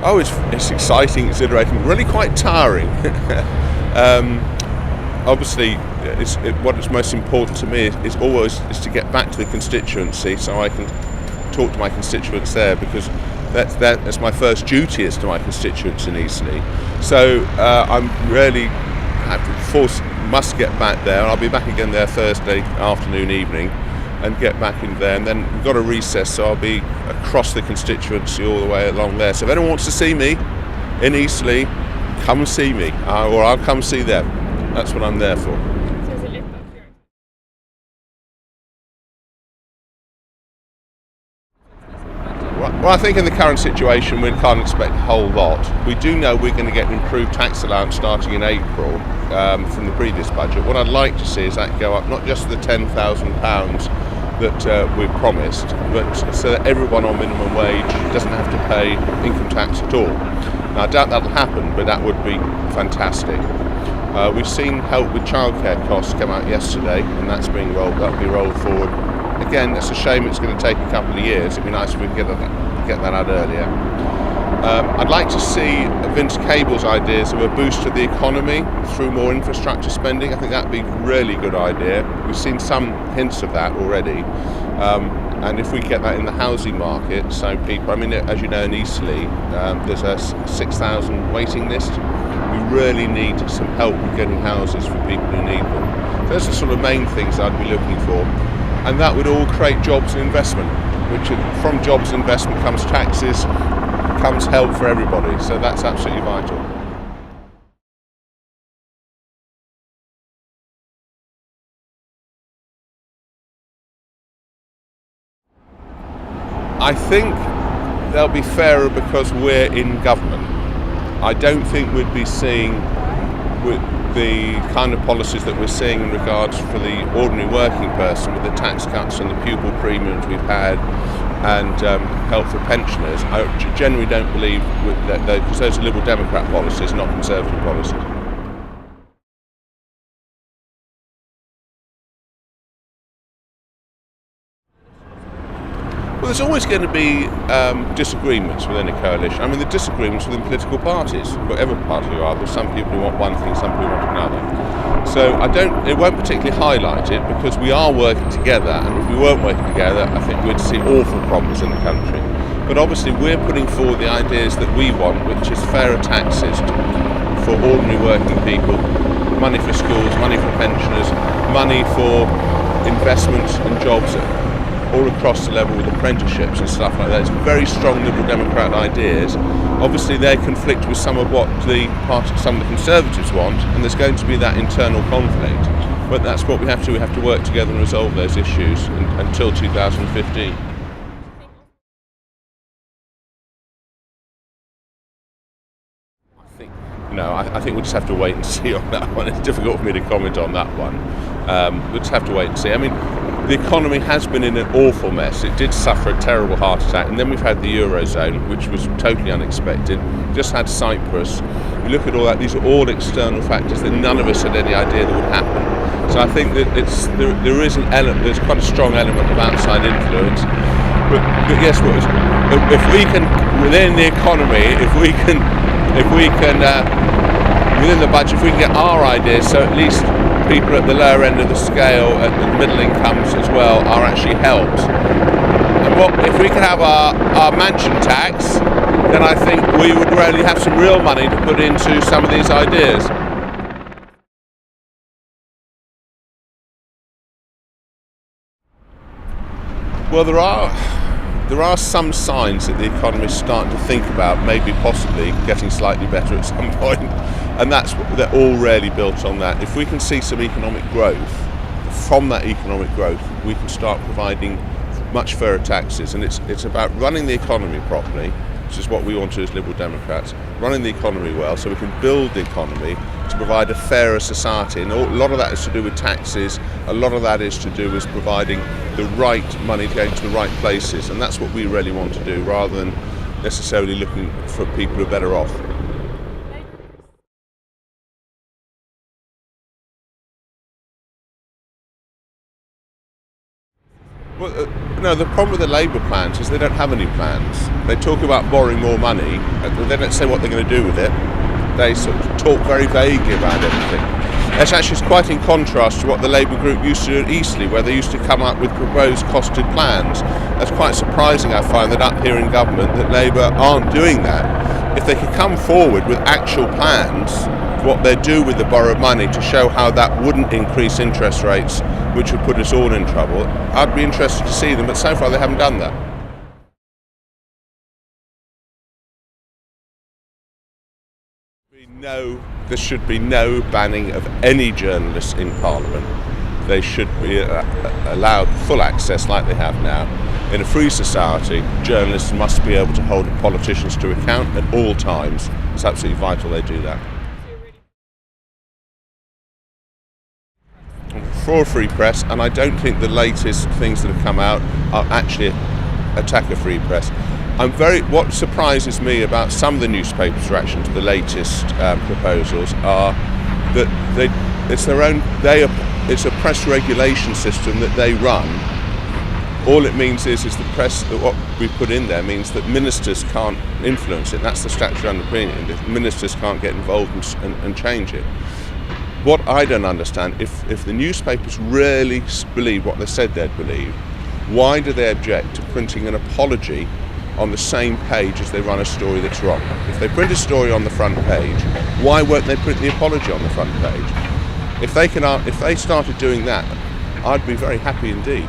Oh, it's exciting, exhilarating, really quite tiring. Obviously, what is most important to me is always to get back to the constituency, so I can talk to my constituents there, because that's my first duty is to my constituents in Eastleigh. So I'm really must get back there. I'll be back again there Thursday afternoon, evening, and get back in there. And then we've got a recess, so I'll be across the constituency all the way along there. So if anyone wants to see me in Eastleigh, come and see me, or I'll come see them. That's what I'm there for. Well, I think in the current situation we can't expect a whole lot. We do know we're going to get an improved tax allowance starting in April from the previous budget. What I'd like to see is that go up, not just the £10,000 that we've promised, but so that everyone on minimum wage doesn't have to pay income tax at all. Now, I doubt that'll happen, but that would be fantastic. We've seen help with childcare costs come out yesterday, and that'll be rolled forward. Again, it's a shame it's going to take a couple of years. It'd be nice if we could get that out earlier. I'd like to see Vince Cable's ideas of a boost to the economy through more infrastructure spending. I think that'd be a really good idea. We've seen some hints of that already. And if we get that in the housing market, so people, as you know, in Eastleigh, there's a 6,000 waiting list. We really need some help with getting houses for people who need them. So those are the sort of main things I'd be looking for. And that would all create jobs and investment, which from jobs and investment comes taxes, comes help for everybody. So that's absolutely vital. I think they'll be fairer because we're in government. I don't think we'd be seeing the kind of policies that we're seeing in regards for the ordinary working person, with the tax cuts and the pupil premiums we've had, and help for pensioners. I generally don't believe that, because those are Liberal Democrat policies, not Conservative policies. Well, there's always going to be disagreements within a coalition. The disagreements within political parties, whatever party you are. There's some people who want one thing, some people want another. So it won't particularly highlight it, because we are working together, and if we weren't working together, I think we'd see awful problems in the country. But obviously we're putting forward the ideas that we want, which is fairer taxes for ordinary working people, money for schools, money for pensioners, money for investments and jobs all across the level, with apprenticeships and stuff like that. It's very strong Liberal Democrat ideas. Obviously they conflict with some of what some of the Conservatives want, and there's going to be that internal conflict. But that's what we have to do. We have to work together and resolve those issues until 2015. I think we'll just have to wait and see on that one. It's difficult for me to comment on that one. We'll just have to wait and see. The economy has been in an awful mess. It did suffer a terrible heart attack, and then we've had the Eurozone, which was totally unexpected. Just had Cyprus. You look at all that, these are all external factors that none of us had any idea that would happen. So I think that there is there's quite a strong element of outside influence. But yes, if we can, within the economy, if we can within the budget, if we can get our ideas, so at least people at the lower end of the scale, at the middle incomes as well, are actually helped. And if we can have our mansion tax, then I think we would really have some real money to put into some of these ideas. Well, there are some signs that the economy is starting to think about maybe possibly getting slightly better at some point, and they're all really built on that. If we can see some economic growth, from that economic growth we can start providing much fairer taxes, and it's about running the economy properly, which is what we want to do as Liberal Democrats, running the economy well so we can build the economy to provide a fairer society. And a lot of that is to do with taxes, a lot of that is to do with providing the right money going to the right places, and that's what we really want to do, rather than necessarily looking for people who are better off. Well, no, the problem with the Labour plans is they don't have any plans. They talk about borrowing more money, but they don't say what they're going to do with it. They sort of talk very vaguely about everything. It's actually quite in contrast to what the Labour group used to do at Eastleigh, where they used to come up with proposed costed plans. That's quite surprising, I find, that up here in government that Labour aren't doing that. If they could come forward with actual plans for what they do with the borrowed money to show how that wouldn't increase interest rates, which would put us all in trouble, I'd be interested to see them, but so far they haven't done that. There should be no banning of any journalists in Parliament. They should be allowed full access like they have now. In a free society, journalists must be able to hold politicians to account at all times. It's absolutely vital they do that. For a free press, and I don't think the latest things that have come out are actually attack a free press. What surprises me about some of the newspapers' reaction to the latest proposals are that it's a press regulation system that they run. All it means is the press, that what we put in there means that ministers can't influence it. That's the statutory underpinning. The ministers can't get involved and change it. What I don't understand, if the newspapers really believe what they said they'd believe, why do they object to printing an apology on the same page as they run a story that's wrong? If they print a story on the front page, why won't they print the apology on the front page? If they started doing that, I'd be very happy indeed.